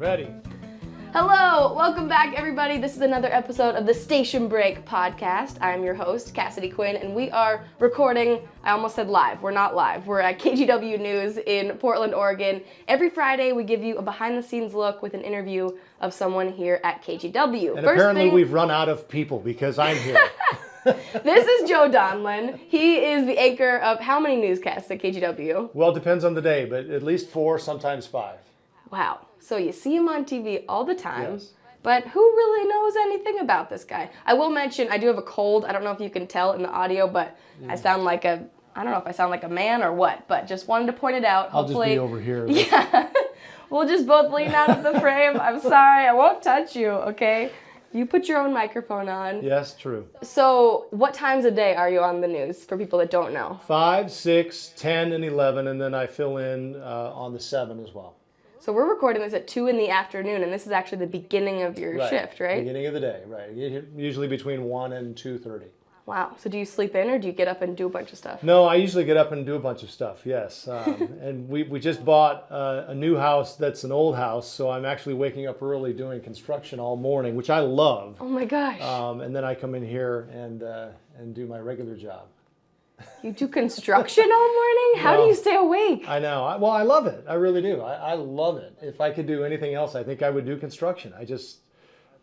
Ready. Hello, welcome back everybody. This is another episode of the Station Break podcast. I'm your host, Cassidy Quinn, and we are recording, I almost said live, we're not live. We're at KGW News in Portland, Oregon. Every Friday we give you a behind the scenes look with an interview of someone here at KGW. And apparently we've run out of people because I'm here. This is Joe Donlon. He is the anchor of how many newscasts at KGW? Well, it depends on the day, but at least 4, sometimes 5. Wow. So you see him on TV all the time, Yes. but who really knows anything about this guy? I will mention, I do have a cold. I don't know if you can tell in the audio, but I sound like I don't know if I sound like a man or what, but just wanted to point it out. Hopefully, I'll just be over here. Yeah. We'll just both lean out of the frame. I'm sorry. I won't touch you, okay? You put your own microphone on. Yes, true. So what times a day are you on the news for people that don't know? 5, 6, 10, and 11, and then I fill in on the 7 as well. So we're recording this at 2 in the afternoon, and this is actually the beginning of your shift, right? Beginning of the day, right. Usually between 1 and 2:30. Wow. So do you sleep in, or do you get up and do a bunch of stuff? No, I usually get up and do a bunch of stuff, yes. And we just bought a new house that's an old house, so I'm actually waking up early doing construction all morning, which I love. Oh my gosh. And then I come in here and do my regular job. You do construction all morning? How do you stay awake? I know. I love it. I really do. I love it. If I could do anything else, I think I would do construction.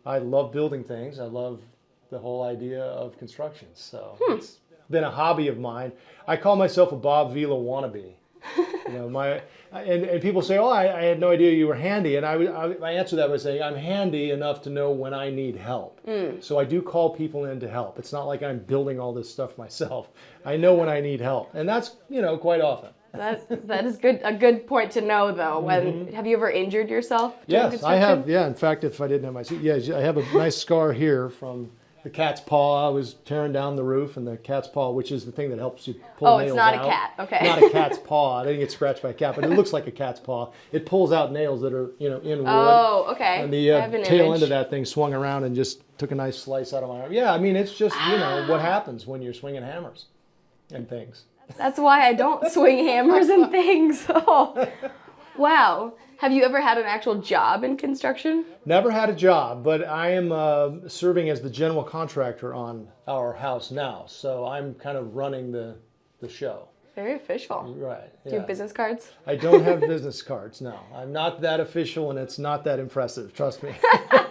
I love building things. I love the whole idea of construction. So it's been a hobby of mine. I call myself a Bob Vila wannabe. You know, and people say, "Oh, I had no idea you were handy," and I answer that by saying, "I'm handy enough to know when I need help." So I do call people in to help. It's not like I'm building all this stuff myself. I know when I need help, and that's quite often. That is good. A good point to know, though. Have you ever injured yourself doing Yes, construction? I have. Yeah, in fact, if I didn't have my suit, I have a nice scar here from the cat's paw. I was tearing down the roof, and the cat's paw, which is the thing that helps you pull nails out. Oh, it's not a cat. Okay. Not a cat's paw. I didn't get scratched by a cat, but it looks like a cat's paw. It pulls out nails that are, in wood. Oh, okay. And the I have an tail image. end of that thing swung around and just took a nice slice out of my arm. Yeah, I mean, it's just, what happens when you're swinging hammers and things. That's why I don't swing hammers and things. Oh, wow. Have you ever had an actual job in construction? Never had a job, but I am serving as the general contractor on our house now. So I'm kind of running the show. Very official. Right. Do you have business cards? I don't have business cards, no. I'm not that official, and it's not that impressive, trust me.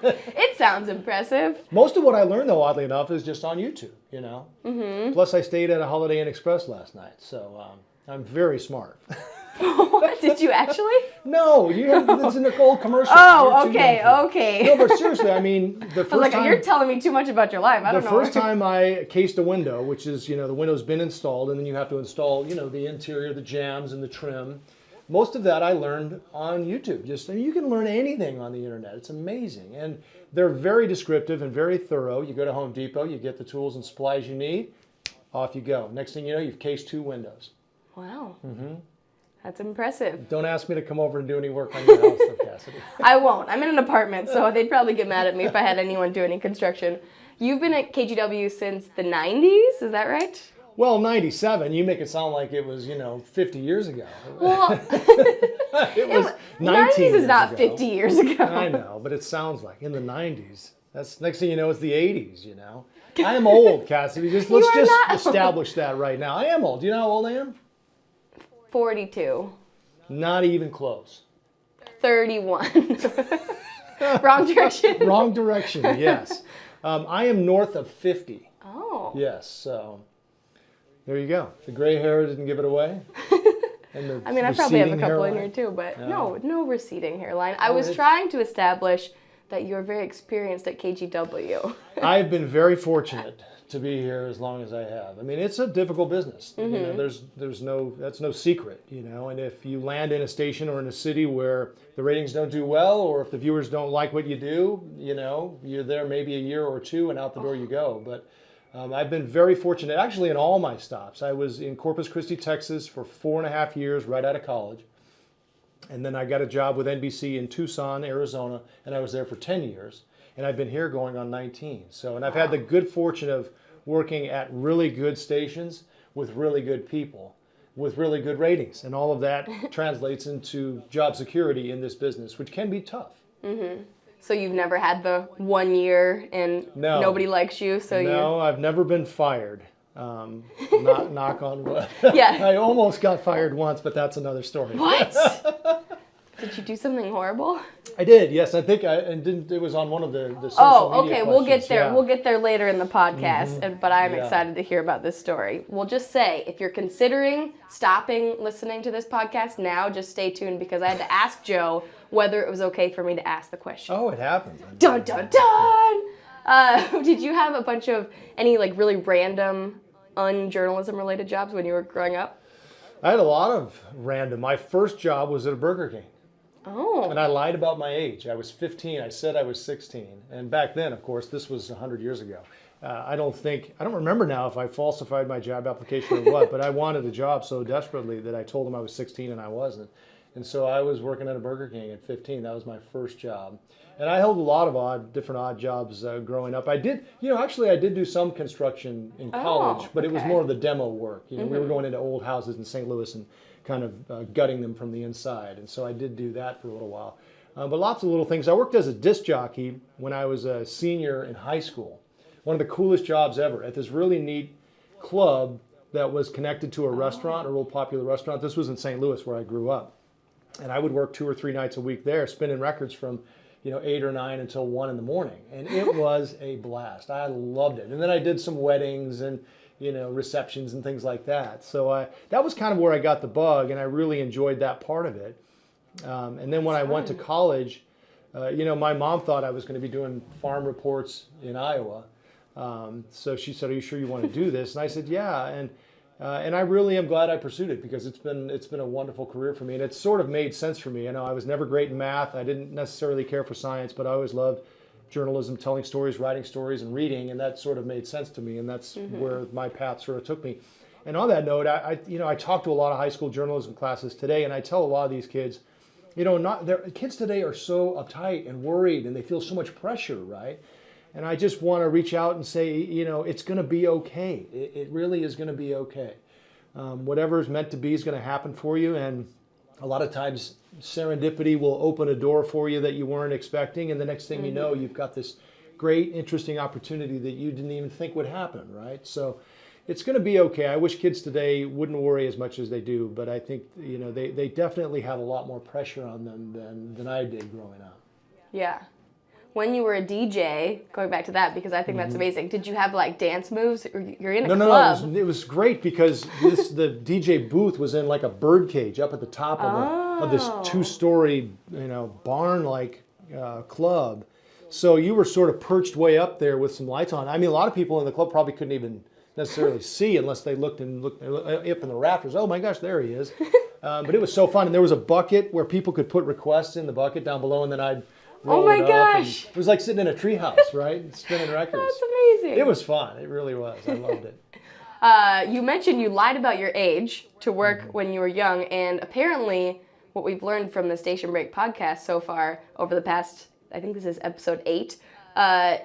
It sounds impressive. Most of what I learned, though, oddly enough, is just on YouTube, Mm-hmm. Plus, I stayed at a Holiday Inn Express last night, so I'm very smart. What? Did you actually? No, it's in the old commercial. Oh, okay. No, but seriously, I mean, the first time... You're telling me too much about your life. I don't know. The first time I cased a window, which is, the window's been installed, and then you have to install, the interior, the jambs, and the trim. Most of that I learned on YouTube. You can learn anything on the internet. It's amazing. And they're very descriptive and very thorough. You go to Home Depot, you get the tools and supplies you need, off you go. Next thing you know, you've cased 2 windows. Wow. Mm-hmm. That's impressive. Don't ask me to come over and do any work on your house, though, Cassidy. I won't. I'm in an apartment, so they'd probably get mad at me if I had anyone do any construction. You've been at KGW since the 90s, is that right? Well, 97, you make it sound like it was, 50 years ago. Well, it was 19 90s is not ago. 50 years ago. I know, but it sounds like in the 90s. That's next thing you know, it's the 80s, I am old, Cassidy. Let's establish that right now. I am old. Do you know how old I am? 42. Not even close. 31. Wrong direction. Wrong direction, yes. I am north of 50. Oh. Yes, so there you go. The gray hair didn't give it away. And I mean, I probably have a couple in here too, but no receding hairline. I was trying to establish that you're very experienced at KGW. I've been very fortunate to be here as long as I have. I mean, it's a difficult business. Mm-hmm. That's no secret, and if you land in a station or in a city where the ratings don't do well, or if the viewers don't like what you do, you're there maybe a year or 2 and out the door you go. But I've been very fortunate, actually, in all my stops. I was in Corpus Christi, Texas for 4.5 years right out of college. And then I got a job with NBC in Tucson, Arizona, and I was there for 10 years. And I've been here going on 19. And I've had the good fortune of working at really good stations with really good people, with really good ratings. And all of that translates into job security in this business, which can be tough. So you've never had the 1 year and No. nobody likes you, so No, I've never been fired. Knock on wood. Yeah. I almost got fired once, but that's another story. What? Did you do something horrible? I did, yes. I think it was on one of the social media okay. We'll get questions, there. yeah. We'll get there later in the podcast. But I'm Yeah. excited to hear about this story. We'll just say, if you're considering stopping listening to this podcast now, just stay tuned because I had to ask Joe whether it was okay for me to ask the question. Oh, it happened. Dun dun dun! Did you have a bunch of any like really random, unjournalism related jobs when you were growing up? I had a lot of random. My first job was at a Burger King. Oh. And I lied about my age. I was 15. I said I was 16. And back then, of course, this was 100 years ago. I don't remember now if I falsified my job application or what, but I wanted a job so desperately that I told them I was 16 and I wasn't. And so I was working at a Burger King at 15. That was my first job. And I held a lot of different odd jobs growing up. I did do some construction in college, but it was more of the demo work. We were going into old houses in St. Louis and kind of gutting them from the inside. And so I did do that for a little while. But lots of little things. I worked as a disc jockey when I was a senior in high school. One of the coolest jobs ever at this really neat club that was connected to a restaurant, a real popular restaurant. This was in St. Louis where I grew up. And I would work 2 or 3 nights a week there, spinning records from 8 or 9 until 1 in the morning. And it was a blast. I loved it. And then I did some weddings and receptions and things like that. So that was kind of where I got the bug, and I really enjoyed that part of it. And then when I went to college, my mom thought I was going to be doing farm reports in Iowa. So she said, "Are you sure you want to do this?" And I said, "Yeah." And I really am glad I pursued it because it's been a wonderful career for me, and it's sort of made sense for me. I was never great in math. I didn't necessarily care for science, but I always loved journalism, telling stories, writing stories, and reading, and that sort of made sense to me, and that's where my path sort of took me. And on that note, I talk to a lot of high school journalism classes today, and I tell a lot of these kids, kids today are so uptight and worried, and they feel so much pressure, right? And I just want to reach out and say, it's going to be okay. It really is going to be okay. Whatever is meant to be is going to happen for you, and a lot of times serendipity will open a door for you that you weren't expecting, and the next thing you know, you've got this great, interesting opportunity that you didn't even think would happen, right? So it's going to be okay. I wish kids today wouldn't worry as much as they do, but I think they definitely have a lot more pressure on them than I did growing up. Yeah. When you were a DJ, going back to that because I think that's amazing, did you have like dance moves? You're in a club. No, it was great because the DJ booth was in like a bird cage up at the top of this 2-story barn-like club. So you were sort of perched way up there with some lights on. I mean, a lot of people in the club probably couldn't even necessarily see unless they looked up in the rafters. Oh my gosh, there he is. But it was so fun. And there was a bucket where people could put requests in the bucket down below, and then I'd roll it up. Gosh. It was like sitting in a treehouse, right? Spinning records. That's amazing. It was fun. It really was. I loved it. You mentioned you lied about your age to work when you were young, and apparently what we've learned from the Station Break podcast so far over the past, I think this is episode 8,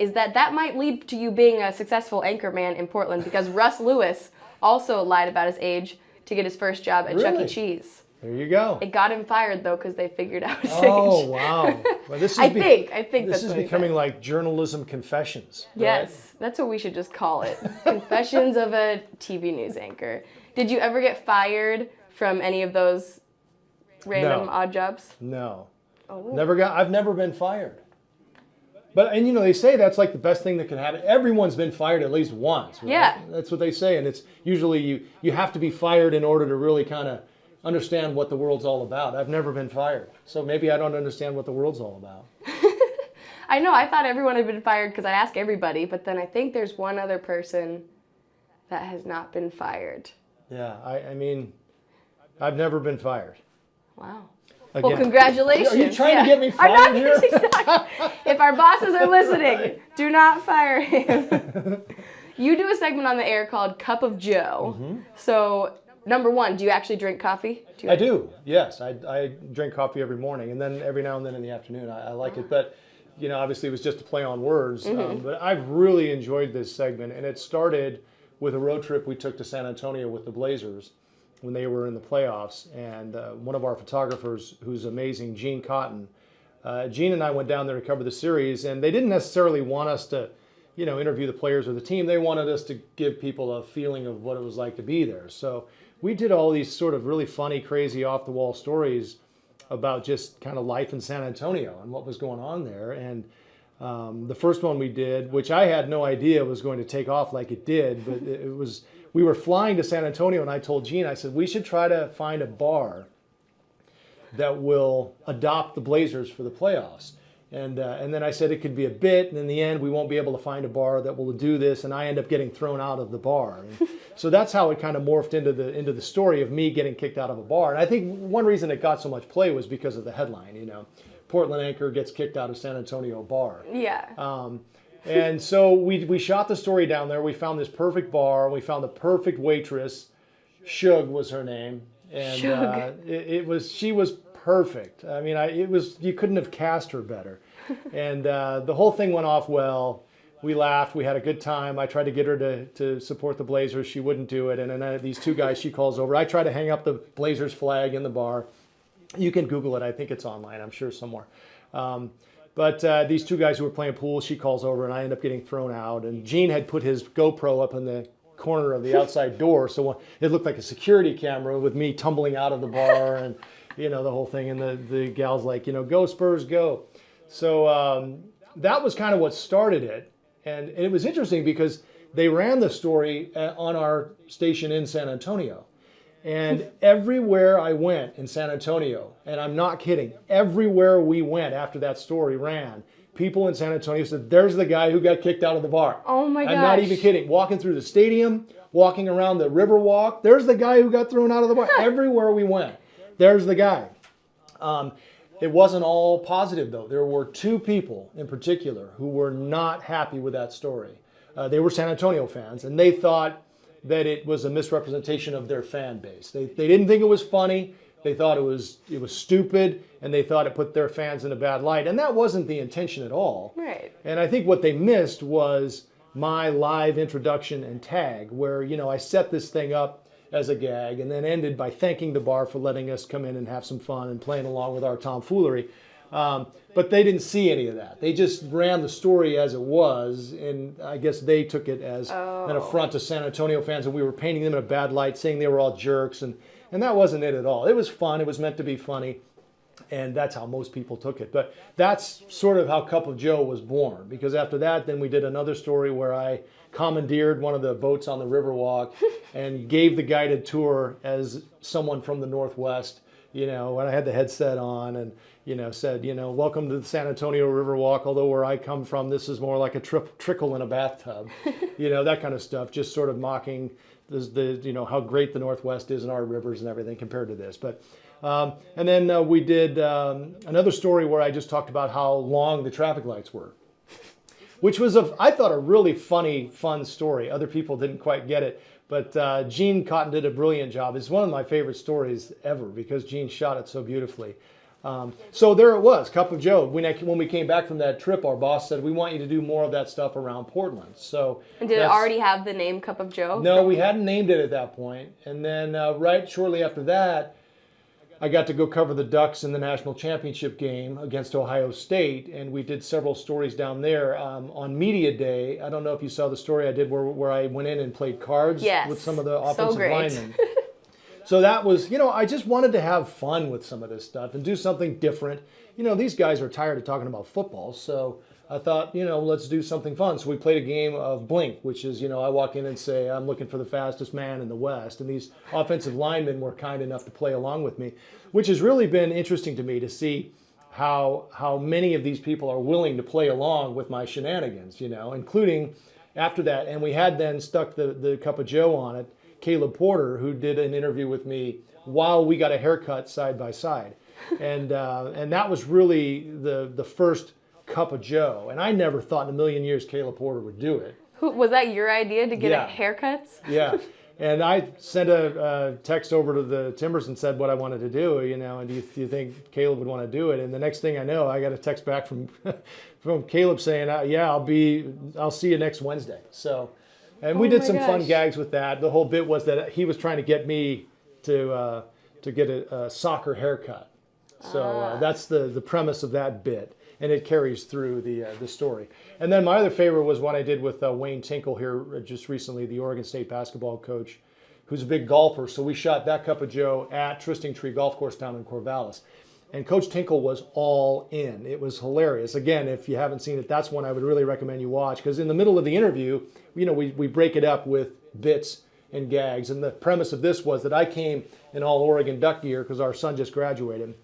is that might lead to you being a successful anchorman in Portland because Russ Lewis also lied about his age to get his first job at Chuck E. Cheese. There you go. It got him fired though because they figured out his age. Oh wow! Well, this is I think this is becoming like journalism confessions. Yes, right? That's what we should just call it. Confessions of a TV news anchor. Did you ever get fired from any of those random odd jobs? No. Oh. I've never been fired. But they say that's like the best thing that can happen. Everyone's been fired at least once. Right? Yeah. That's what they say, and it's usually you have to be fired in order to really kind of understand what the world's all about. I've never been fired, so maybe I don't understand what the world's all about. I know, I thought everyone had been fired because I ask everybody, but then I think there's one other person that has not been fired. Yeah, I mean, I've never been fired. Wow. Again. Well, congratulations. Are you trying to get me fired here? If our bosses are listening, do not fire him. You do a segment on the air called Cup of Joe. Mm-hmm. So, number one, do you actually drink coffee? I do, yes. I drink coffee every morning, and then every now and then in the afternoon. I like it, but obviously it was just a play on words. But I've really enjoyed this segment, and it started with a road trip we took to San Antonio with the Blazers when they were in the playoffs, and one of our photographers, who's amazing, Gene Cotton, Gene and I went down there to cover the series, and they didn't necessarily want us to, interview the players or the team. They wanted us to give people a feeling of what it was like to be there. So we did all these sort of really funny, crazy, off-the-wall stories about just kind of life in San Antonio and what was going on there. And the first one we did, which I had no idea was going to take off like it did, but we were flying to San Antonio, and I told Gene, I said, we should try to find a bar that will adopt the Blazers for the playoffs. And then I said it could be a bit, and in the end, we won't be able to find a bar that will do this, and I end up getting thrown out of the bar. And so that's how it kind of morphed into the story of me getting kicked out of a bar. And I think one reason it got so much play was because of the headline, Portland anchor gets kicked out of San Antonio bar. Yeah. And so we shot the story down there. We found this perfect bar. We found the perfect waitress. Shug was her name. And she was perfect. I mean, you couldn't have cast her better. And the whole thing went off well. We laughed. We had a good time. I tried to get her to support the Blazers. She wouldn't do it. And then these two guys she calls over. I try to hang up the Blazers flag in the bar. You can Google it. I think it's online. I'm sure somewhere. But these two guys who were playing pool, she calls over, and I end up getting thrown out. And Gene had put his GoPro up in the corner of the outside door, so it looked like a security camera with me tumbling out of the bar, and the whole thing. And the gal's like, go Spurs, go. So that was kind of what started it. And it was interesting because they ran the story on our station in San Antonio. And everywhere I went in San Antonio, and I'm not kidding, everywhere we went after that story ran, people in San Antonio said, there's the guy who got kicked out of the bar. Oh my gosh. I'm not even kidding. Walking through the stadium, walking around the Riverwalk, there's the guy who got thrown out of the bar. Everywhere we went, there's the guy. It wasn't all positive, though. There were two people in particular who were not happy with that story. They were San Antonio fans, and they thought that it was a misrepresentation of their fan base. They didn't think it was funny. They thought it was stupid, and they thought it put their fans in a bad light. And that wasn't the intention at all. Right. And I think what they missed was my live introduction and tag, where, I set this thing up as a gag and then ended by thanking the bar for letting us come in and have some fun and playing along with our tomfoolery. But they didn't see any of that. They just ran the story as it was, and I guess they took it as an affront to San Antonio fans, and we were painting them in a bad light, saying they were all jerks, and that wasn't it at all. It was fun. It was meant to be funny, and that's how most people took it. But that's sort of how Cup of Joe was born, because after that, then we did another story where I commandeered one of the boats on the Riverwalk and gave the guided tour as someone from the Northwest, when I had the headset on, and said, welcome to the San Antonio Riverwalk, although where I come from, this is more like a trickle in a bathtub, that kind of stuff, just sort of mocking how great the Northwest is in our rivers and everything compared to this. But and then we did another story where I just talked about how long the traffic lights were, which was, I thought, a really funny, fun story. Other people didn't quite get it. But Gene Cotton did a brilliant job. It's one of my favorite stories ever because Gene shot it so beautifully. So there it was, Cup of Joe. When we came back from that trip, our boss said, we want you to do more of that stuff around Portland. So and did it already have the name Cup of Joe? No, we hadn't named it at that point. And then right shortly after that, I got to go cover the Ducks in the national championship game against Ohio State, and we did several stories down there on Media Day. I don't know if you saw the story I did where I went in and played cards with some of the offensive linemen. So that was, I just wanted to have fun with some of this stuff and do something different. These guys are tired of talking about football, so I thought, let's do something fun. So we played a game of Blink, which is, I walk in and say, I'm looking for the fastest man in the West. And these offensive linemen were kind enough to play along with me, which has really been interesting to me to see how many of these people are willing to play along with my shenanigans, including after that. And we had then stuck the Cup of Joe on it, Caleb Porter, who did an interview with me while we got a haircut side by side. And that was really the first Cup of Joe. And I never thought in a million years Caleb Porter would do it. Was that your idea to get haircuts? Yeah. And I sent a text over to the Timbers and said what I wanted to do, and do you think Caleb would want to do it? And the next thing I know, I got a text back from Caleb saying, I'll see you next Wednesday. So, and we did some fun gags with that. The whole bit was that he was trying to get me to get a soccer haircut. So that's the premise of that bit, and it carries through the story. And then my other favorite was one I did with Wayne Tinkle here just recently, the Oregon State basketball coach, who's a big golfer. So we shot That Cup of Joe at Trysting Tree Golf Course down in Corvallis. And Coach Tinkle was all in. It was hilarious. Again, if you haven't seen it, that's one I would really recommend you watch, because in the middle of the interview, we break it up with bits and gags. And the premise of this was that I came in all Oregon Duck gear because our son just graduated.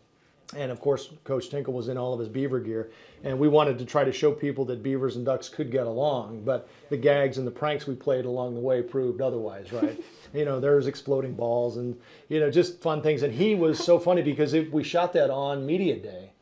And of course, Coach Tinkle was in all of his beaver gear. And we wanted to try to show people that beavers and ducks could get along. But the gags and the pranks we played along the way proved otherwise, right? There's exploding balls and, just fun things. And he was so funny because we shot that on Media Day.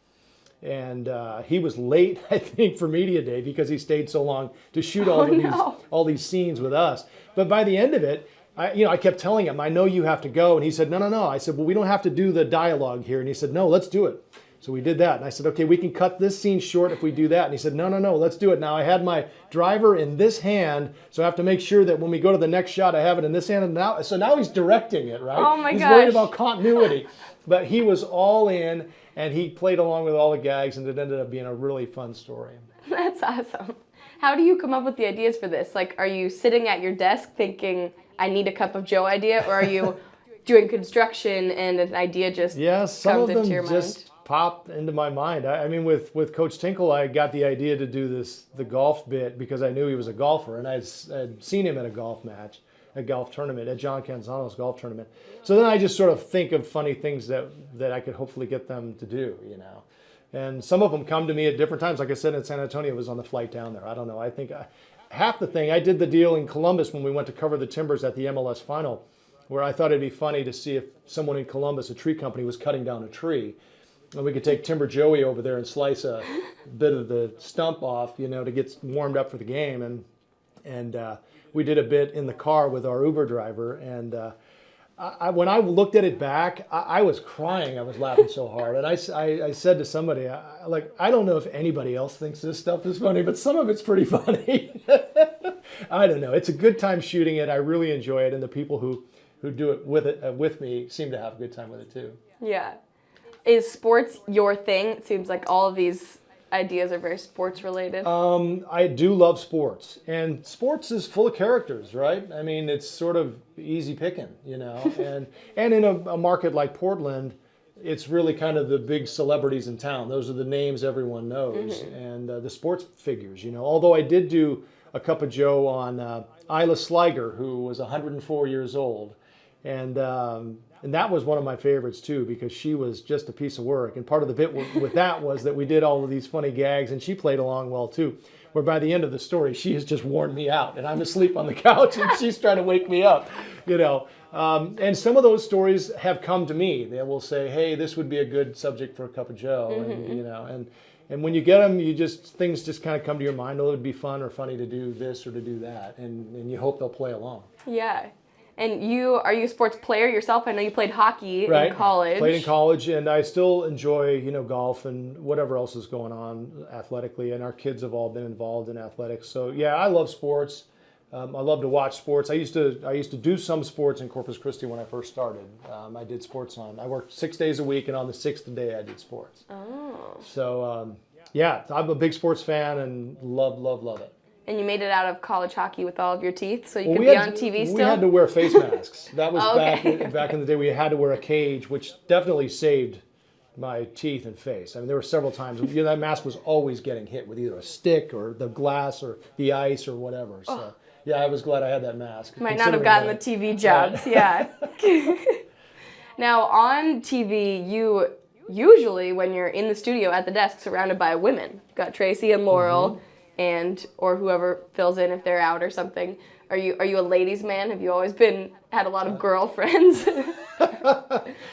And he was late, I think, for Media Day because he stayed so long to shoot all these scenes with us. But by the end of it, I kept telling him, I know you have to go. And he said, no. I said, well, we don't have to do the dialogue here. And he said, no, let's do it. So we did that. And I said, okay, we can cut this scene short if we do that. And he said, no, let's do it. Now I had my driver in this hand, so I have to make sure that when we go to the next shot, I have it in this hand. And so now he's directing it, right? Oh my gosh. He's worried about continuity. But he was all in, and he played along with all the gags, and it ended up being a really fun story. That's awesome. How do you come up with the ideas for this? Like, are you sitting at your desk thinking, I need a cup of Joe idea, or are you doing construction and an idea just comes into your mind? Just pop into my mind. I mean, with Coach Tinkle, I got the idea to do the golf bit because I knew he was a golfer, and I'd seen him at a golf match, a golf tournament, at John Canzano's golf tournament. So then I just sort of think of funny things that I could hopefully get them to do, And some of them come to me at different times. Like I said, in San Antonio, it was on the flight down there. I don't know. I think half the thing, I did the deal in Columbus when we went to cover the Timbers at the MLS final, where I thought it'd be funny to see if someone in Columbus, a tree company, was cutting down a tree. And we could take Timber Joey over there and slice a bit of the stump off, to get warmed up for the game. And we did a bit in the car with our Uber driver. And when I looked at it back, I was crying. I was laughing so hard. And I said to somebody, I don't know if anybody else thinks this stuff is funny, but some of it's pretty funny. I don't know. It's a good time shooting it. I really enjoy it. And the people who do it with me seem to have a good time with it too. Yeah. Is sports your thing? It seems like all of these ideas are very sports related. I do love sports, and sports is full of characters, right? I mean, it's sort of easy picking, and in a market like Portland, it's really kind of the big celebrities in town. Those are the names everyone knows, and the sports figures, Although I did do a cup of Joe on Isla Sliger, who was 104 years old, and that was one of my favorites too, because she was just a piece of work. And part of the bit with that was that we did all of these funny gags, and she played along well too. Where by the end of the story, she has just worn me out, and I'm asleep on the couch, and she's trying to wake me up, And some of those stories have come to me. They will say, "Hey, this would be a good subject for a cup of Joe," and when you get them, things just kind of come to your mind. Oh, it would be fun or funny to do this or to do that, and you hope they'll play along. Yeah. And are you a sports player yourself? I know you played hockey in college. Played in college, and I still enjoy, golf and whatever else is going on athletically. And our kids have all been involved in athletics. So yeah, I love sports. I love to watch sports. I used to do some sports in Corpus Christi when I first started. I did sports I worked 6 days a week, and on the 6th day I did sports. Oh. So yeah, I'm a big sports fan and love it. And you made it out of college hockey with all of your teeth, so you could be on TV still? We had to wear face masks. That was back in the day. We had to wear a cage, which definitely saved my teeth and face. I mean, there were several times. That mask was always getting hit with either a stick or the glass or the ice or whatever. So, yeah, I was glad I had that mask. Might not have gotten the TV jobs, yeah. Now, on TV, you usually, when you're in the studio at the desk surrounded by women, got Tracy and Laurel, or whoever fills in if they're out or something. Are you a ladies' man? Have you always had a lot of girlfriends?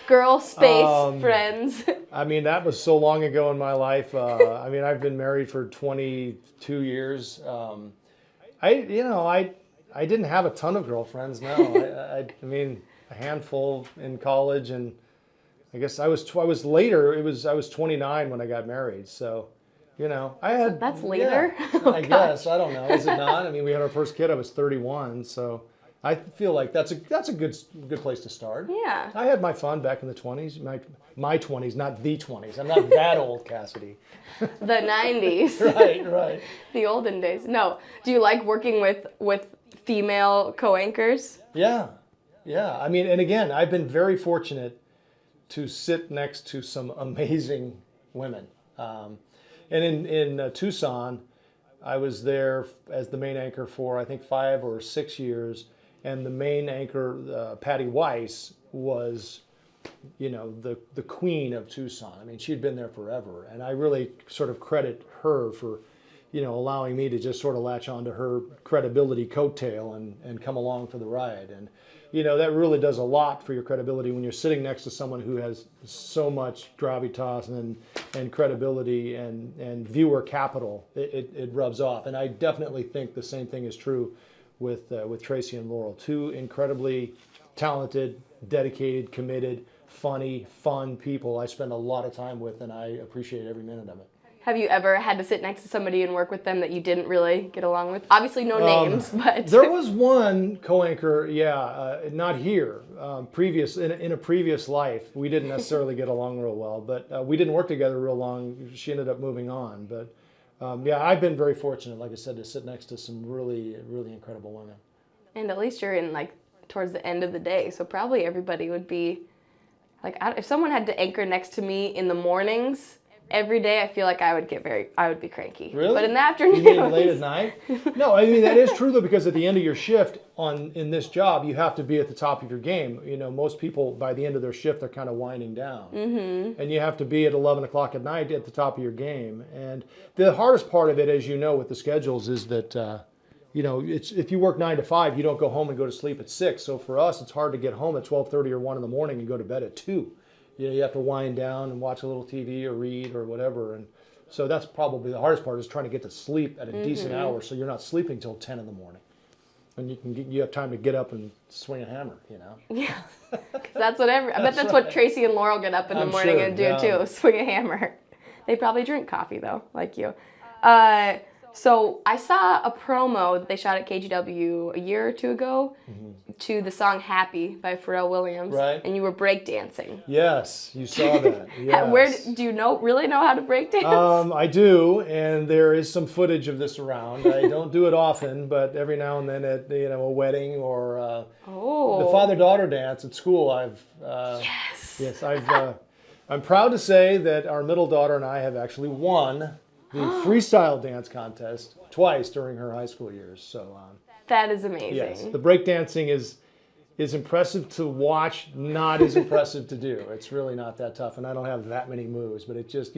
Girl space friends? I mean, that was so long ago in my life. I mean, I've been married for 22 years. I didn't have a ton of girlfriends, no. I mean, a handful in college, and I guess I was later. I was 29 when I got married, so I had. That's later. Yeah, I guess I don't know. Is it not? I mean, we had our first kid. I was 31, so I feel like that's a good place to start. Yeah. I had my fun back in the 20s, my 20s, not the 20s. I'm not that old, Cassidy. The 90s. Right. The olden days. No. Do you like working with female co-anchors? Yeah. I mean, and again, I've been very fortunate to sit next to some amazing women. And in Tucson, I was there as the main anchor for, I think, 5 or 6 years. And the main anchor, Patty Weiss, was, the queen of Tucson. I mean, she'd been there forever. And I really sort of credit her for, allowing me to just sort of latch onto her credibility coattail and come along for the ride. And, that really does a lot for your credibility when you're sitting next to someone who has so much gravitas and credibility and viewer capital. It rubs off. And I definitely think the same thing is true with Tracy and Laurel. Two incredibly talented, dedicated, committed, funny, fun people I spend a lot of time with, and I appreciate every minute of it. Have you ever had to sit next to somebody and work with them that you didn't really get along with? Obviously no names, but... There was one co-anchor, not here, in a previous life. We didn't necessarily get along real well, but we didn't work together real long. She ended up moving on, but I've been very fortunate, like I said, to sit next to some really, really incredible women. And at least you're in towards the end of the day, so probably everybody would be, if someone had to anchor next to me in the mornings, every day, I feel like I would be cranky. Really? But in the afternoon. You mean late at night? No, I mean, that is true, though, because at the end of your shift in this job, you have to be at the top of your game. Most people, by the end of their shift, they're kind of winding down. Mm-hmm. And you have to be at 11 o'clock at night at the top of your game. And the hardest part of it, as you know, with the schedules is that, it's if you work 9 to 5, you don't go home and go to sleep at 6. So for us, it's hard to get home at 12:30 or 1 in the morning and go to bed at 2. You have to wind down and watch a little TV or read or whatever. And so that's probably the hardest part, is trying to get to sleep at a decent hour so you're not sleeping till 10 in the morning. And you have time to get up and swing a hammer, Yeah, because that's what I bet that's what Tracy and Laurel get up in the morning and do too, swing a hammer. They probably drink coffee though, like you. So I saw a promo that they shot at KGW a year or two ago to the song Happy by Pharrell Williams. Right. And you were breakdancing. Yes, you saw that. Yes. Where do you really know how to breakdance? I do, and there is some footage of this around. I don't do it often, but every now and then at a wedding or the father-daughter dance at school, I'm proud to say that our middle daughter and I have actually won the freestyle dance contest twice during her high school years. So that is amazing. Yes, the breakdancing is impressive to watch, not as impressive to do. It's really not that tough, and I don't have that many moves, but it just,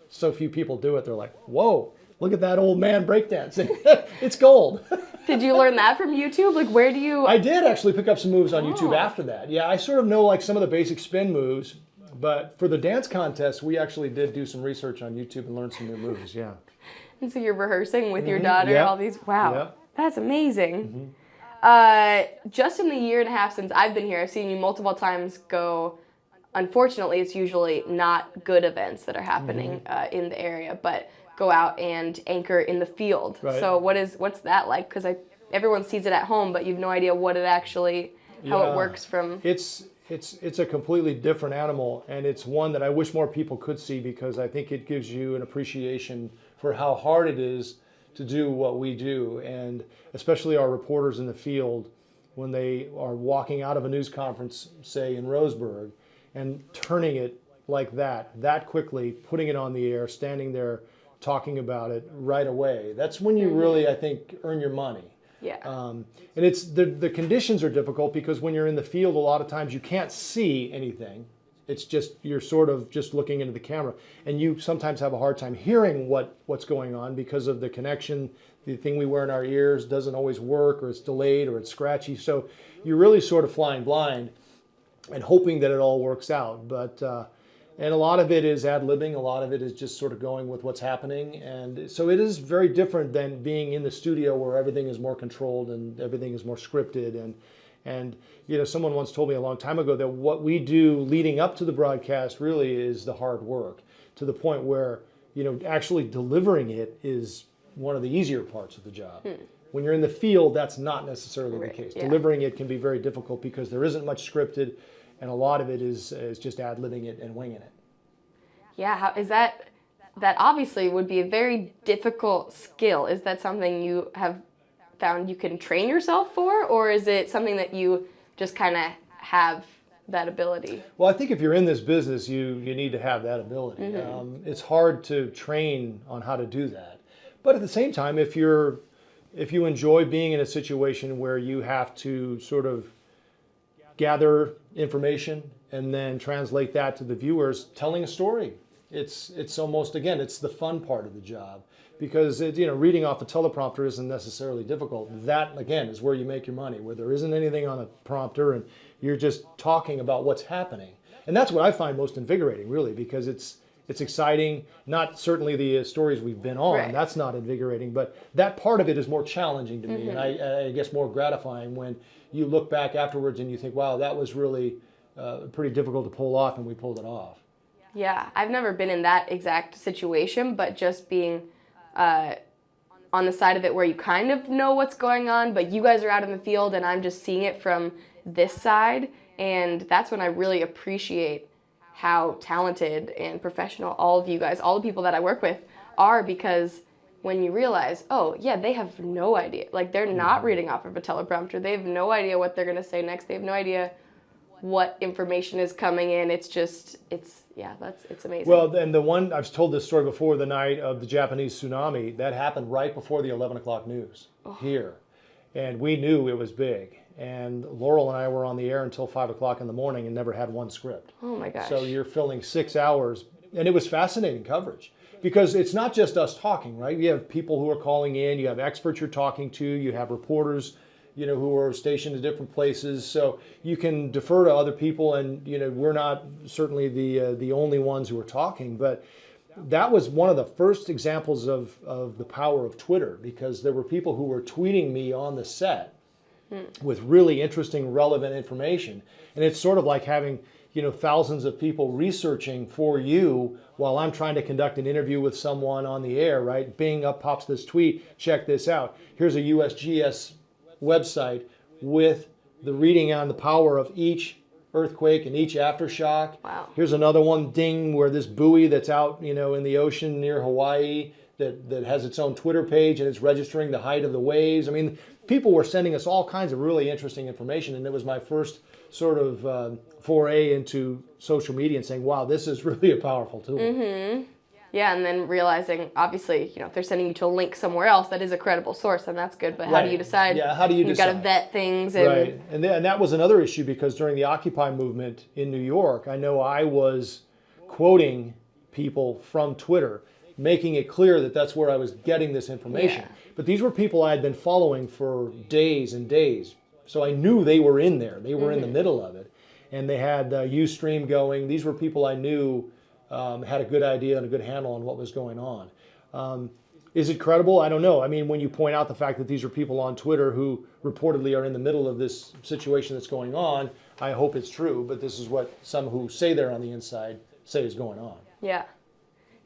so few people do it. They're like, whoa, look at that old man breakdancing. It's gold. Did you learn that from YouTube? Where do you... I did actually pick up some moves on YouTube after that. Yeah, I sort of know some of the basic spin moves. But for the dance contest, we actually did do some research on YouTube and learn some new moves, yeah. And so you're rehearsing with your daughter, all these, wow, that's amazing. Just in the year and a half since I've been here, I've seen you multiple times go, unfortunately, it's usually not good events that are happening in the area, but go out and anchor in the field. Right. So what's that like? Because everyone sees it at home, but you've no idea what it actually, how it works from... It's a completely different animal, and it's one that I wish more people could see, because I think it gives you an appreciation for how hard it is to do what we do, and especially our reporters in the field when they are walking out of a news conference, say in Roseburg, and turning it like that quickly, putting it on the air, standing there talking about it right away. That's when you really, I think, earn your money. Yeah. And it's the conditions are difficult, because when you're in the field, a lot of times you can't see anything. It's just, you're sort of just looking into the camera, and you sometimes have a hard time hearing what's going on because of the connection. The thing we wear in our ears doesn't always work, or it's delayed, or it's scratchy. So you're really sort of flying blind and hoping that it all works out. But and a lot of it is ad-libbing, a lot of it is just sort of going with what's happening. And so it is very different than being in the studio, where everything is more controlled and everything is more scripted. And someone once told me a long time ago that what we do leading up to the broadcast really is the hard work, to the point where, actually delivering it is one of the easier parts of the job. When you're in the field, that's not necessarily the Right, case. yeah. Delivering it can be very difficult because there isn't much scripted, and a lot of it is just ad-libbing it and winging it. Yeah, how is that? That obviously would be a very difficult skill. Is that something you have found you can train yourself for, or is it something that you just kind of have that ability? Well, I think if you're in this business, you need to have that ability. It's hard to train on how to do that. But at the same time, if you enjoy being in a situation where you have to sort of gather information and then translate that to the viewers, telling a story, it's almost, again, it's the fun part of the job, because reading off a teleprompter isn't necessarily difficult. That, again, is where you make your money, where there isn't anything on a prompter and you're just talking about what's happening. And that's what I find most invigorating, really, because it's exciting. Not certainly the stories we've been on, Right. That's not invigorating, but that part of it is more challenging to me, and I guess more gratifying when you look back afterwards and you think, wow, that was really pretty difficult to pull off, and we pulled it off. Yeah, I've never been in that exact situation, but just being on the side of it where you kind of know what's going on, but you guys are out in the field and I'm just seeing it from this side. And that's when I really appreciate how talented and professional all of you guys, all the people that I work with are, because when you realize, oh yeah, they have no idea. Like, they're not reading off of a teleprompter. They have no idea what they're going to say next. They have no idea what information is coming in. It's amazing. Well, and the one, I've told this story before, the night of the Japanese tsunami, that happened right before the 11 o'clock news here. And we knew it was big. And Laurel and I were on the air until 5 o'clock in the morning and never had one script. Oh my gosh. So you're filling 6 hours, and it was fascinating coverage. Because it's not just us talking, right? You have people who are calling in, you have experts you're talking to, you have reporters, who are stationed at different places. So you can defer to other people, and we're not certainly the only ones who are talking. But that was one of the first examples of the power of Twitter, because there were people who were tweeting me on the set with really interesting, relevant information. And it's sort of like having thousands of people researching for you while I'm trying to conduct an interview with someone on the air, right? Bing, up pops this tweet, check this out. Here's a USGS website with the reading on the power of each earthquake and each aftershock. Wow. Here's another one, ding, where this buoy that's out, in the ocean near Hawaii that has its own Twitter page and it's registering the height of the waves. I mean, people were sending us all kinds of really interesting information, and it was my first sort of foray into social media and saying, wow, this is really a powerful tool. Mm-hmm. Yeah, and then realizing, obviously, if they're sending you to a link somewhere else that is a credible source, then that's good. But how do you decide? Yeah, how do you decide? You've got to vet things. And... Right, and that was another issue, because during the Occupy movement in New York, I know I was quoting people from Twitter, making it clear that that's where I was getting this information. Yeah. But these were people I had been following for days and days. So I knew they were in there. They were in the middle of it. And they had Ustream going. These were people I knew had a good idea and a good handle on what was going on. Is it credible? I don't know. I mean, when you point out the fact that these are people on Twitter who reportedly are in the middle of this situation that's going on, I hope it's true. But this is what some who say they're on the inside say is going on. Yeah.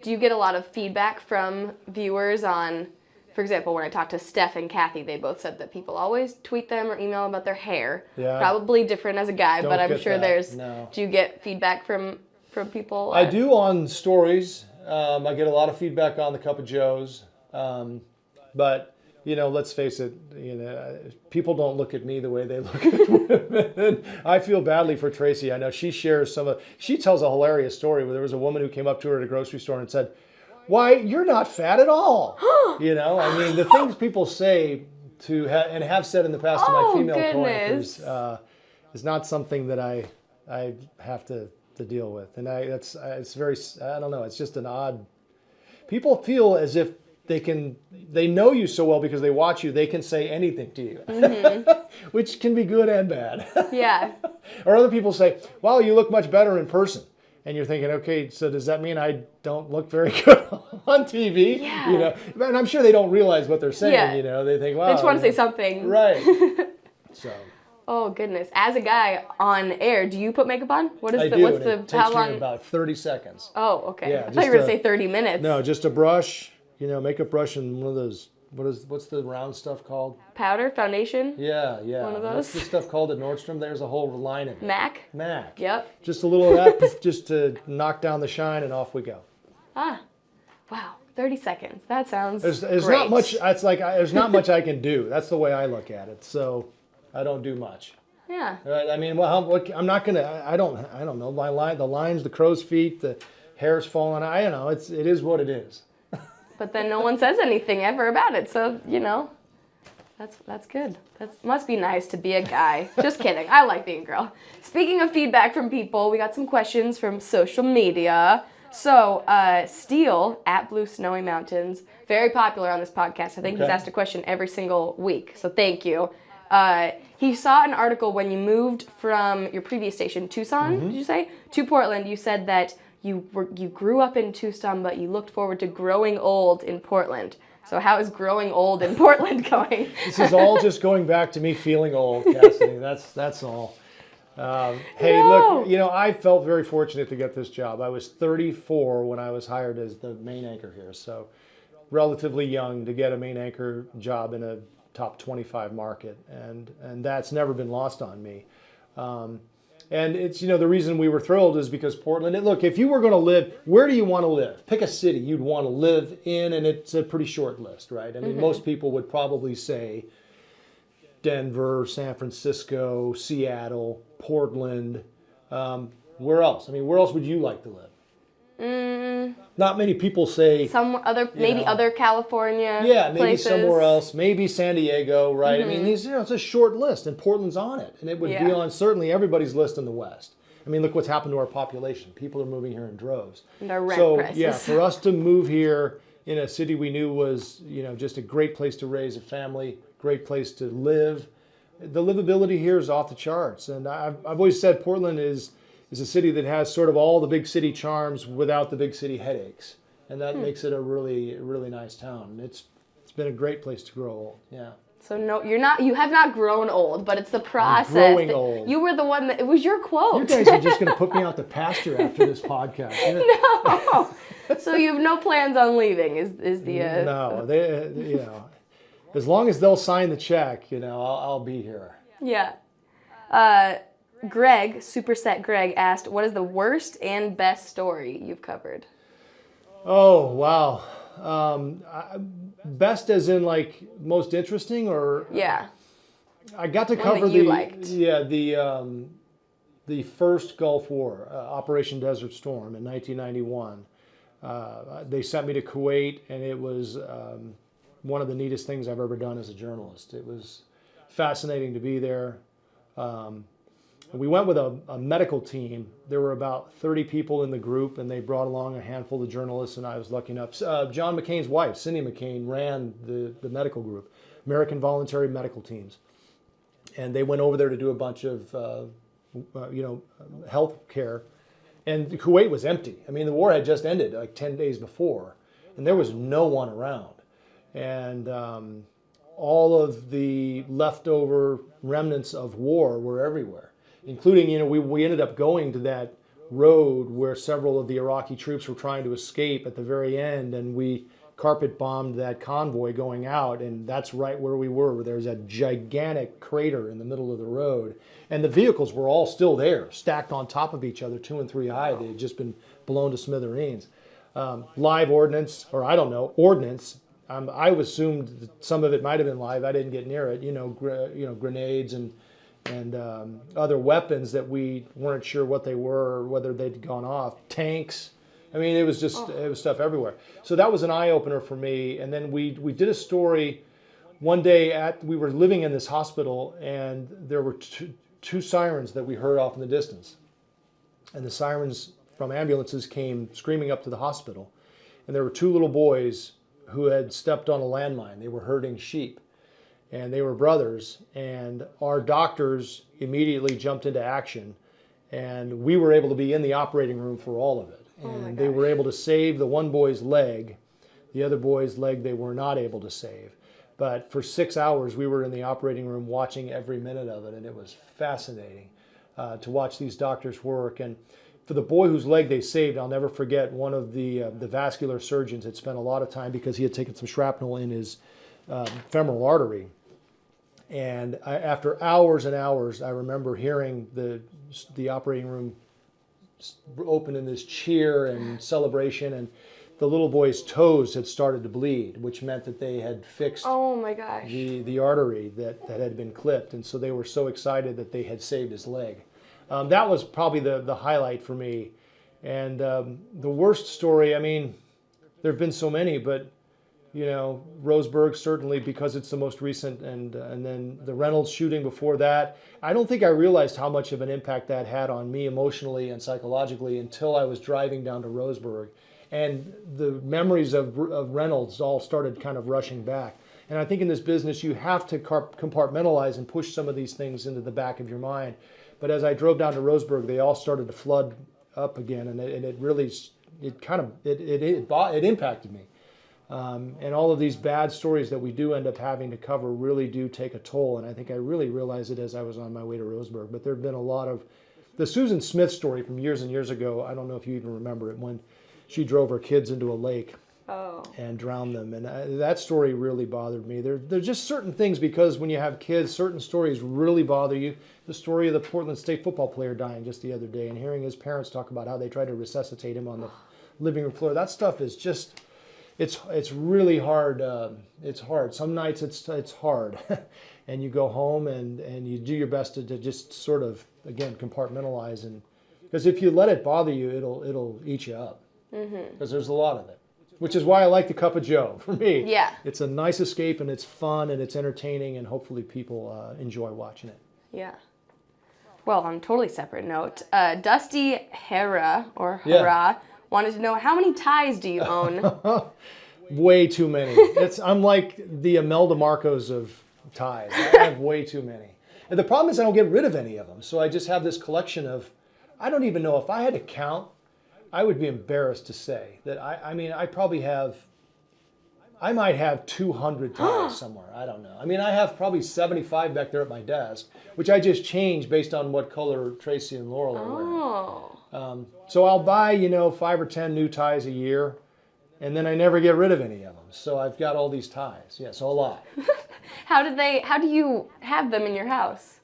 Do you get a lot of feedback from viewers on, for example, when I talked to Steph and Kathy, they both said that people always tweet them or email about their hair. Yeah. Probably different as a guy, but I'm sure there's... No. Do you get feedback from people? I do on stories. I get a lot of feedback on the Cup of Joes. But, let's face it, people don't look at me the way they look at women. I feel badly for Tracy. I know she shares she tells a hilarious story where there was a woman who came up to her at a grocery store and said, "Why, you're not fat at all." I mean, the things people say and have said in the past to my female coworkers is not something that I have to deal with. And it's very, I don't know, it's just an odd, people feel as if they know you so well because they watch you, they can say anything to you, which can be good and bad. Yeah. Or other people say, "Wow, you look much better in person." And you're thinking, okay, so does that mean I don't look very good on TV? Yeah. And I'm sure they don't realize what they're saying, Yeah. They think, wow. They just want to say something. Right. So. Oh, goodness. As a guy on air, do you put makeup on? What's it takes me about 30 seconds. Oh, okay. Yeah, I thought you were going to say 30 minutes. No, just a brush, makeup brush and one of those what's the round stuff called? Powder, foundation? Yeah. One of those? What's the stuff called at Nordstrom? There's a whole line of it. MAC? MAC. Yep. Just a little of that, just to knock down the shine, and off we go. Ah, wow. 30 seconds. That sounds There's great. not much. It's like there's not much I can do. That's the way I look at it. So I don't do much. Yeah. Right? I mean, I'm not gonna. I don't know. The lines, the crow's feet, the hair's falling. I don't know. It is what it is. But then no one says anything ever about it. So, that's good. That must be nice to be a guy. Just kidding. I like being a girl. Speaking of feedback from people, we got some questions from social media. So, Steele at Blue Snowy Mountains, very popular on this podcast. I think he's asked a question every single week. So thank you. He saw an article when you moved from your previous station, Tucson, did you say, to Portland. You said that you grew up in Tucson, but you looked forward to growing old in Portland. So how is growing old in Portland going? This is all just going back to me feeling old, Cassidy. That's all. Hey, look, I felt very fortunate to get this job. I was 34 when I was hired as the main anchor here, so relatively young to get a main anchor job in a top 25 market, and that's never been lost on me. And it's, the reason we were thrilled is because Portland, look, if you were going to live, where do you want to live? Pick a city you'd want to live in, and it's a pretty short list, right? I mean, most people would probably say Denver, San Francisco, Seattle, Portland. Where else? I mean, where else would you like to live? Not many people say other California. Yeah, maybe places. somewhere else. Maybe San Diego, right? I mean, these, it's a short list, and Portland's on it, and it would be on certainly everybody's list in the West. I mean, look what's happened to our population. People are moving here in droves. And our rent prices. Yeah, for us to move here in a city we knew was, just a great place to raise a family, great place to live. The livability here is off the charts, and I've always said Portland is a city that has sort of all the big city charms without the big city headaches, and that makes it a really, really nice town. It's been a great place to grow old. Yeah. So no, you have not grown old, but it's the process. I'm growing old. You were the one it was your quote. You guys are just going to put me out to pasture after this podcast. No. So you have no plans on leaving is the No, they as long as they'll sign the check, I'll be here. Yeah. Greg, Superset Greg, asked, what is the worst and best story you've covered? Oh, wow. Best as in like most interesting, or? Yeah. I got to cover the first Gulf War, Operation Desert Storm in 1991. They sent me to Kuwait, and it was one of the neatest things I've ever done as a journalist. It was fascinating to be there. We went with a medical team. There were about 30 people in the group, and they brought along a handful of journalists, and I was lucky enough. John McCain's wife, Cindy McCain, ran the medical group, American Voluntary Medical Teams. And they went over there to do a bunch of, health care. And Kuwait was empty. I mean, the war had just ended like 10 days before, and there was no one around. And all of the leftover remnants of war were everywhere. Including, we ended up going to that road where several of the Iraqi troops were trying to escape at the very end, and we carpet bombed that convoy going out, and that's right where we were. There's a gigantic crater in the middle of the road, and the vehicles were all still there, stacked on top of each other, 2 and 3 high. They had just been blown to smithereens. Live ordnance, or I don't know, ordnance. I assumed that some of it might have been live. I didn't get near it. Grenades and other weapons that we weren't sure what they were or whether they'd gone off. Tanks. I mean, it was just it was stuff everywhere. So that was an eye opener for me. And then we did a story one day we were living in this hospital, and there were two sirens that we heard off in the distance, and the sirens from ambulances came screaming up to the hospital, and there were 2 little boys who had stepped on a landmine. They were herding sheep. And they were brothers, and our doctors immediately jumped into action, and we were able to be in the operating room for all of it. And they were able to save the one boy's leg. The other boy's leg they were not able to save. But for 6 hours, we were in the operating room watching every minute of it, and it was fascinating to watch these doctors work. And for the boy whose leg they saved, I'll never forget, one of the vascular surgeons had spent a lot of time, because he had taken some shrapnel in his femoral artery. And after hours and hours, I remember hearing the operating room open in this cheer and celebration, and the little boy's toes had started to bleed, which meant that they had fixed Oh my gosh. the artery that had been clipped. And so they were so excited that they had saved his leg. That was probably the highlight for me. And the worst story, I mean, there have been so many, but Roseburg certainly, because it's the most recent, and then the Reynolds shooting before that. I don't think I realized how much of an impact that had on me emotionally and psychologically until I was driving down to Roseburg, and the memories of Reynolds all started kind of rushing back. And I think in this business you have to compartmentalize and push some of these things into the back of your mind. But as I drove down to Roseburg, they all started to flood up again, and it really impacted me. And all of these bad stories that we do end up having to cover really do take a toll. And I think I really realized it as I was on my way to Roseburg. But there have been a lot of the Susan Smith story from years and years ago. I don't know if you even remember it, when she drove her kids into a lake and drowned them. And that story really bothered me. There's just certain things, because when you have kids, certain stories really bother you. The story of the Portland State football player dying just the other day, and hearing his parents talk about how they tried to resuscitate him on the living room floor. That stuff is just... It's really hard. It's hard. Some nights it's hard, and you go home and you do your best to just sort of, again, compartmentalize, and because if you let it bother you, it'll eat you up. Because there's a lot of it, which is why I like the Cup of Joe. For me, it's a nice escape, and it's fun, and it's entertaining, and hopefully people enjoy watching it. Yeah. Well, on a totally separate note, Dusty Hera wanted to know, how many ties do you own? Way too many. I'm like the Imelda Marcos of ties. I have way too many. And the problem is I don't get rid of any of them. So I just have this collection of, I don't even know, if I had to count, I would be embarrassed to say that I might have 200 ties somewhere. I don't know. I mean, I have probably 75 back there at my desk, which I just change based on what color Tracy and Laurel are wearing. So I'll buy, 5 or 10 new ties a year, and then I never get rid of any of them. So I've got all these ties. Yeah, so a lot. How do you have them in your house?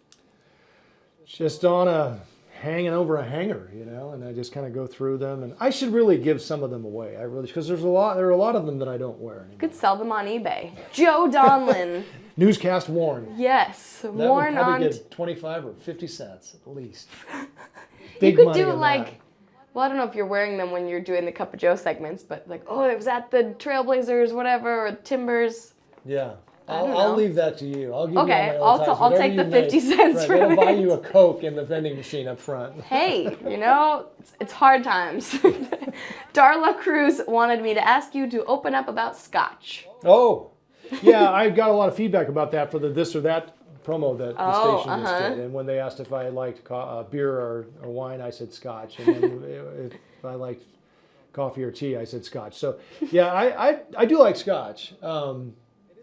Just hanging over a hanger, and I just kind of go through them. And I should really give some of them away. Because there are a lot of them that I don't wear anymore. You could sell them on eBay. Joe Donlon. Newscast worn. Yes, that worn would probably on. Get 25 or 50 cents at least. You could do like, well, I don't know if you're wearing them when you're doing the Cup of Joe segments, but like, oh, it was at the Trailblazers, whatever, or Timbers. Yeah. I'll leave that to you. I'll give you my old ties, I'll take the 50 cents from it. I'll buy you a Coke in the vending machine up front. Hey, it's hard times. Darla Cruz wanted me to ask you to open up about Scotch. Oh, yeah, I got a lot of feedback about that for the this or that promo that the station just did. And when they asked if I liked beer or wine, I said Scotch. And then if I liked coffee or tea, I said Scotch. So, yeah, I do like Scotch.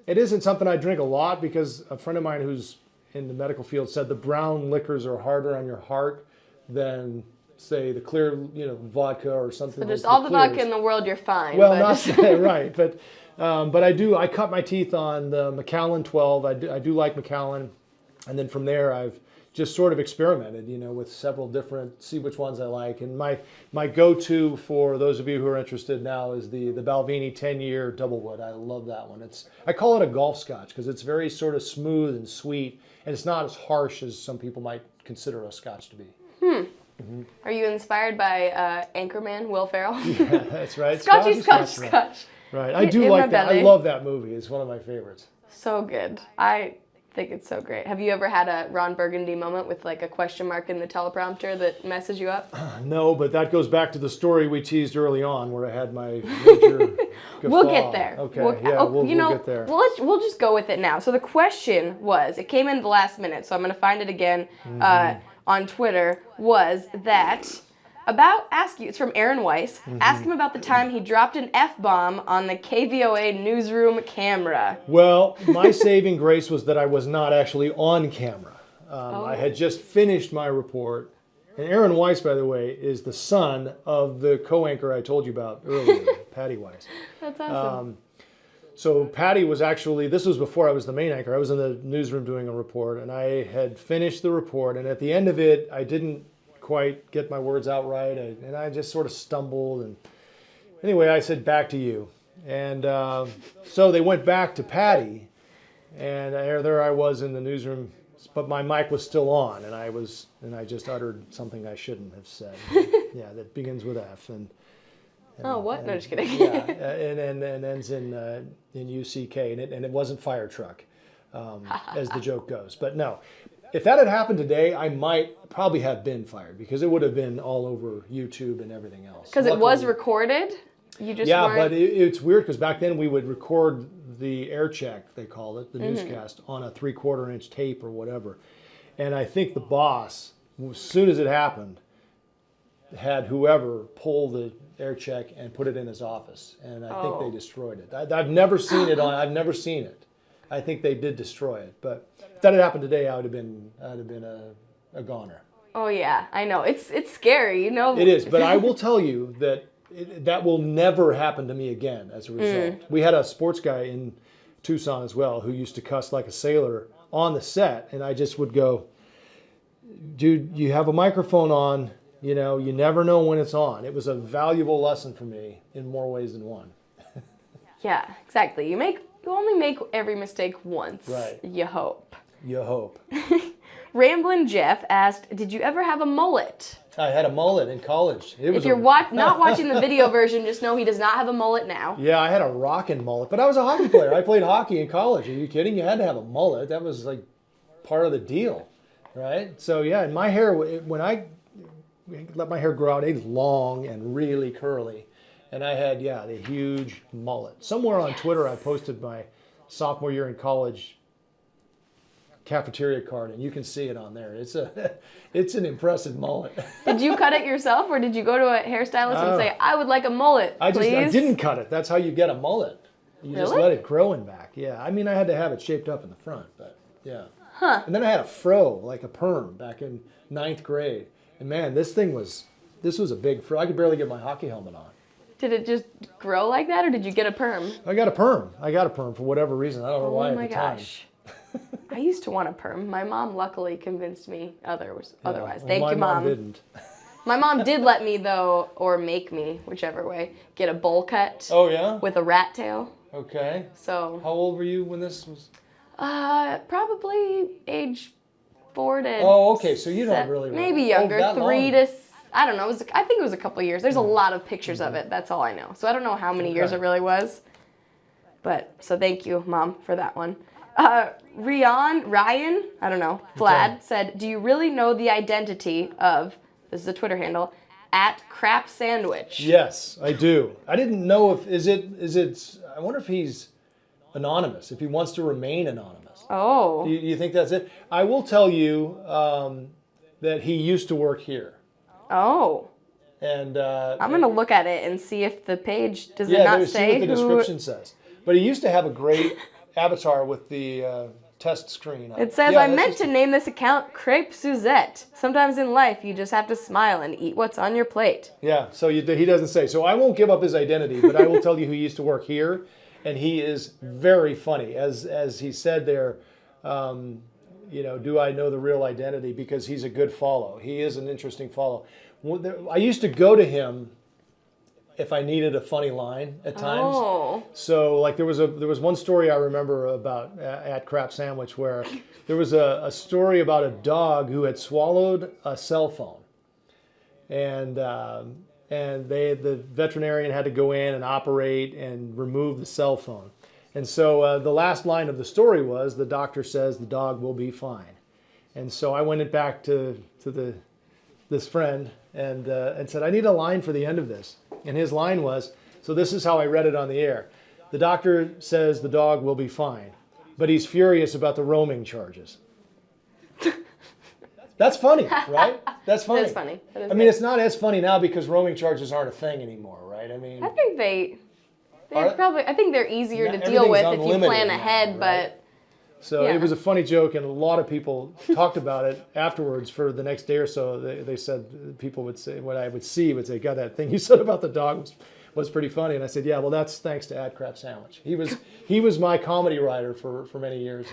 It isn't something I drink a lot, because a friend of mine who's in the medical field said the brown liquors are harder on your heart than, say, the clear, vodka or something. So just like all the vodka in the world, you're fine. Well, not right, but I cut my teeth on the Macallan 12. I do like Macallan, and then from there I've just sort of experimented, with several different, see which ones I like. And my go-to, for those of you who are interested now, is the Balvenie 10-year Doublewood. I love that one. I call it a golf Scotch because it's very sort of smooth and sweet, and it's not as harsh as some people might consider a Scotch to be. Mm-hmm. Are you inspired by Anchorman, Will Ferrell? Yeah, that's right. Scotch. Right. I do like that. I love that movie. It's one of my favorites. So good. I think it's so great. Have you ever had a Ron Burgundy moment with like a question mark in the teleprompter that messes you up? No, but that goes back to the story we teased early on where I had my major guffaw. We'll get there. Okay, we'll get there. We'll just go with it now. So the question was, it came in the last minute, so I'm going to find it again on Twitter, was that... it's from Aaron Weiss. Ask him about the time he dropped an F-bomb on the KVOA newsroom camera. Well, my saving grace was that I was not actually on camera. I had just finished my report. And Aaron Weiss, by the way, is the son of the co-anchor I told you about earlier, Patty Weiss. That's awesome. So Patty was actually, this was before I was the main anchor. I was in the newsroom doing a report, and I had finished the report. And at the end of it, I didn't quite get my words out right, and I just sort of stumbled. And anyway, I said, back to you. And so they went back to Patty, and there I was in the newsroom, but my mic was still on, and I just uttered something I shouldn't have said. Yeah, that begins with F. Oh, what? No, just kidding. Yeah, and ends in UCK, and it wasn't fire truck, as the joke goes. But no, if that had happened today, I might probably have been fired because it would have been all over YouTube and everything else. Because it was recorded? You just weren't... but it's weird because back then we would record the air check, they called it, the newscast, on a 3/4 inch tape or whatever. And I think the boss, as soon as it happened, had whoever pull the air check and put it in his office. And I think they destroyed it. I've never seen it on, I've never seen it. I think they did destroy it. But if that had happened today, I'd have been a goner. Oh yeah, I know. It's scary, you know. It is, but I will tell you that that will never happen to me again as a result. We had a sports guy in Tucson as well who used to cuss like a sailor on the set, and I just would go, dude, you have a microphone on, you know, you never know when it's on. It was a valuable lesson for me in more ways than one. Yeah, exactly. You only make every mistake once. Right. You hope. You hope. Ramblin' Jeff asked, did you ever have a mullet? I had a mullet in college. If you're not watching the video version, just know he does not have a mullet now. Yeah, I had a rockin' mullet, but I was a hockey player. I played hockey in college. Are you kidding? You had to have a mullet. That was like part of the deal, right? So yeah, and my hair, when I let my hair grow out, it was long and really curly. And I had, the huge mullet. Somewhere on Twitter, I posted my sophomore year in college cafeteria card, and you can see it on there. It's an impressive mullet. Did you cut it yourself, or did you go to a hairstylist and say, I would like a mullet, please? I didn't cut it. That's how you get a mullet. You just let it grow in back. Yeah, I mean, I had to have it shaped up in the front, but yeah. Huh. And then I had a fro, like a perm, back in 9th grade. And man, this was a big fro. I could barely get my hockey helmet on. Did it just grow like that, or did you get a perm? I got a perm for whatever reason. I don't know why at the time. Oh my gosh. I used to want a perm. My mom luckily convinced me otherwise. Well, Thank you, Mom. My mom didn't. My mom did let me, though, or make me, whichever way, get a bowl cut. Oh, yeah? With a rat tail. Okay. So. How old were you when this was? Probably age 4 to. Oh, okay. So you don't really remember. Maybe younger. Oh, 3 to. I don't know. I think it was a couple years. There's a lot of pictures of it. That's all I know. So I don't know how many years it really was. But so thank you, Mom, for that one. Ryan, I don't know, Vlad said, do you really know the identity of, this is a Twitter handle, @crap sandwich? Yes, I do. I didn't know if, is it, I wonder if he's anonymous, if he wants to remain anonymous. Oh. Do you think that's it? I will tell you that he used to work here. Oh. And I'm going to look at it and see if the page, does it not say see what the description says. But he used to have a great avatar with the test screen on. It says, I meant to name this account Crepe Suzette. Sometimes in life, you just have to smile and eat what's on your plate. Yeah, so he doesn't say. So I won't give up his identity, but I will tell you who used to work here, and he is very funny. As he said there, do I know the real identity? Because he's a good follow. He is an interesting follow. I used to go to him if I needed a funny line at times. Oh. So like there was one story I remember about at Crap Sandwich where there was a story about a dog who had swallowed a cell phone, and the veterinarian had to go in and operate and remove the cell phone. And so the last line of the story was, the doctor says the dog will be fine. And so I went back to this friend and said, I need a line for the end of this. And his line was, so this is how I read it on the air. The doctor says the dog will be fine, but he's furious about the roaming charges. That's funny, right? That's funny. That's funny. I mean, it's not as funny now because roaming charges aren't a thing anymore, right? I mean, I think I think they're easier to deal with if you plan ahead, right? But so it was a funny joke, and a lot of people talked about it afterwards for the next day or so. They said, people would say, what I would see would say, God, that thing you said about the dog was pretty funny. And I said, yeah, well, that's thanks to Crab Sandwich. He was my comedy writer for many years.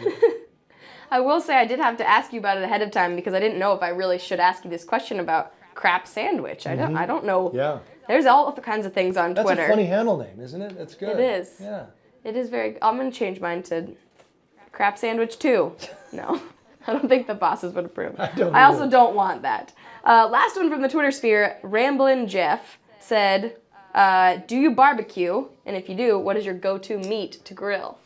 I will say I did have to ask you about it ahead of time because I didn't know if I really should ask you this question about Crab Sandwich. I don't know. Yeah. There's all kinds of things on Twitter. That's a funny handle name, isn't it? That's good. It is. Yeah. It is I'm going to change mine to Crab Sandwich 2. No, I don't think the bosses would approve. I also don't want that. Last one from the Twitter sphere, Ramblin' Jeff said, do you barbecue? And if you do, what is your go-to meat to grill?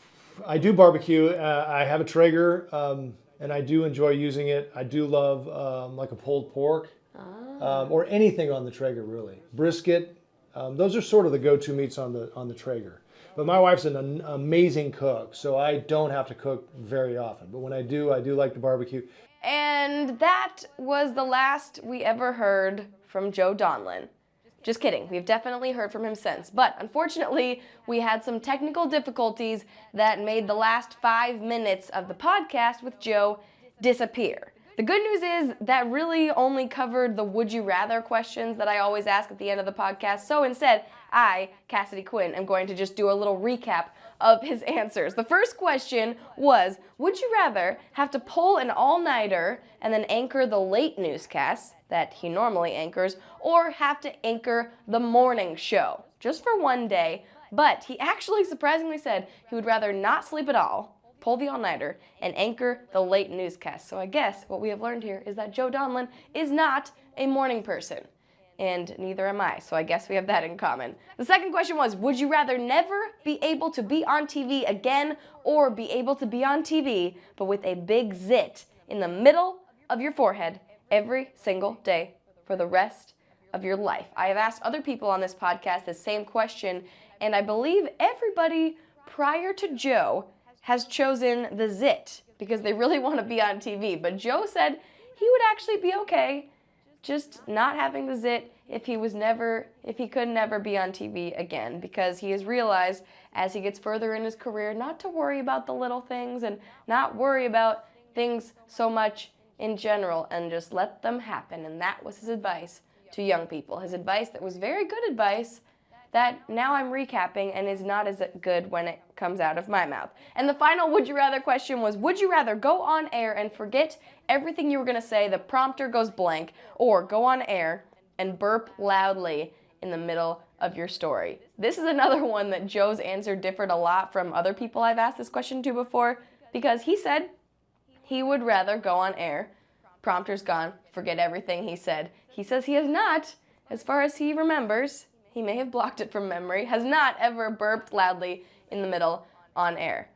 I do barbecue. I have a Traeger, and I do enjoy using it. I do love like a pulled pork. Or anything on the Traeger, really. Brisket, those are sort of the go-to meats on the Traeger. But my wife's an amazing cook, so I don't have to cook very often. But when I do like to barbecue. And that was the last we ever heard from Joe Donlon. Just kidding, we've definitely heard from him since. But unfortunately, we had some technical difficulties that made the last 5 minutes of the podcast with Joe disappear. The good news is that really only covered the would you rather questions that I always ask at the end of the podcast. So instead, I, Cassidy Quinn, am going to just do a little recap of his answers. The first question was, would you rather have to pull an all-nighter and then anchor the late newscasts that he normally anchors, or have to anchor the morning show just for one day? But he actually surprisingly said he would rather not sleep at all, pull the all-nighter, and anchor the late newscast. So I guess what we have learned here is that Joe Donlon is not a morning person, and neither am I, so I guess we have that in common. The second question was, would you rather never be able to be on TV again, or be able to be on TV, but with a big zit in the middle of your forehead every single day for the rest of your life? I have asked other people on this podcast the same question, and I believe everybody prior to Joe has chosen the zit because they really want to be on TV. But Joe said he would actually be okay just not having the zit if he could never be on TV again, because he has realized as he gets further in his career not to worry about the little things and not worry about things so much in general and just let them happen. And that was his advice to young people. His advice that was very good advice that now I'm recapping and is not as good when it comes out of my mouth. And the final would you rather question was, would you rather go on air and forget everything you were going to say, the prompter goes blank, or go on air and burp loudly in the middle of your story? This is another one that Joe's answer differed a lot from other people I've asked this question to before, because he said he would rather go on air, prompter's gone, forget everything he said. He says he has not, as far as he remembers, he may have blocked it from memory, has not ever burped loudly in the middle on air.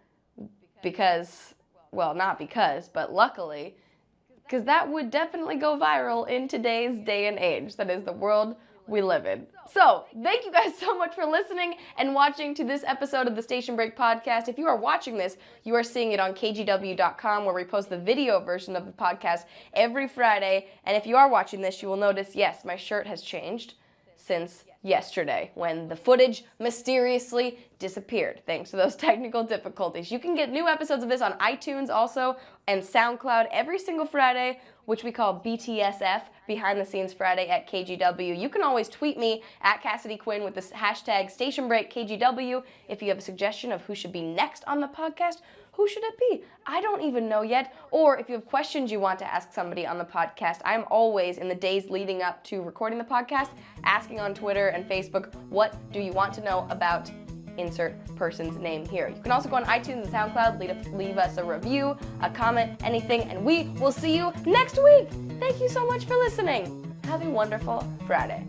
Because, well, not because, but luckily, because that would definitely go viral in today's day and age. That is the world we live in. So, thank you guys so much for listening and watching to this episode of the Station Break Podcast. If you are watching this, you are seeing it on kgw.com, where we post the video version of the podcast every Friday. And if you are watching this, you will notice, yes, my shirt has changed since yesterday when the footage mysteriously disappeared thanks to those technical difficulties. You can get new episodes of this on iTunes also and SoundCloud every single Friday, which we call BTSF, Behind the Scenes Friday at KGW. You can always tweet me at Cassidy Quinn with the hashtag StationBreakKGW if you have a suggestion of who should be next on the podcast. Who should it be? I don't even know yet. Or if you have questions you want to ask somebody on the podcast, I'm always, in the days leading up to recording the podcast, asking on Twitter and Facebook, what do you want to know about insert person's name here. You can also go on iTunes and SoundCloud, leave us a review, a comment, anything, and we will see you next week. Thank you so much for listening. Have a wonderful Friday.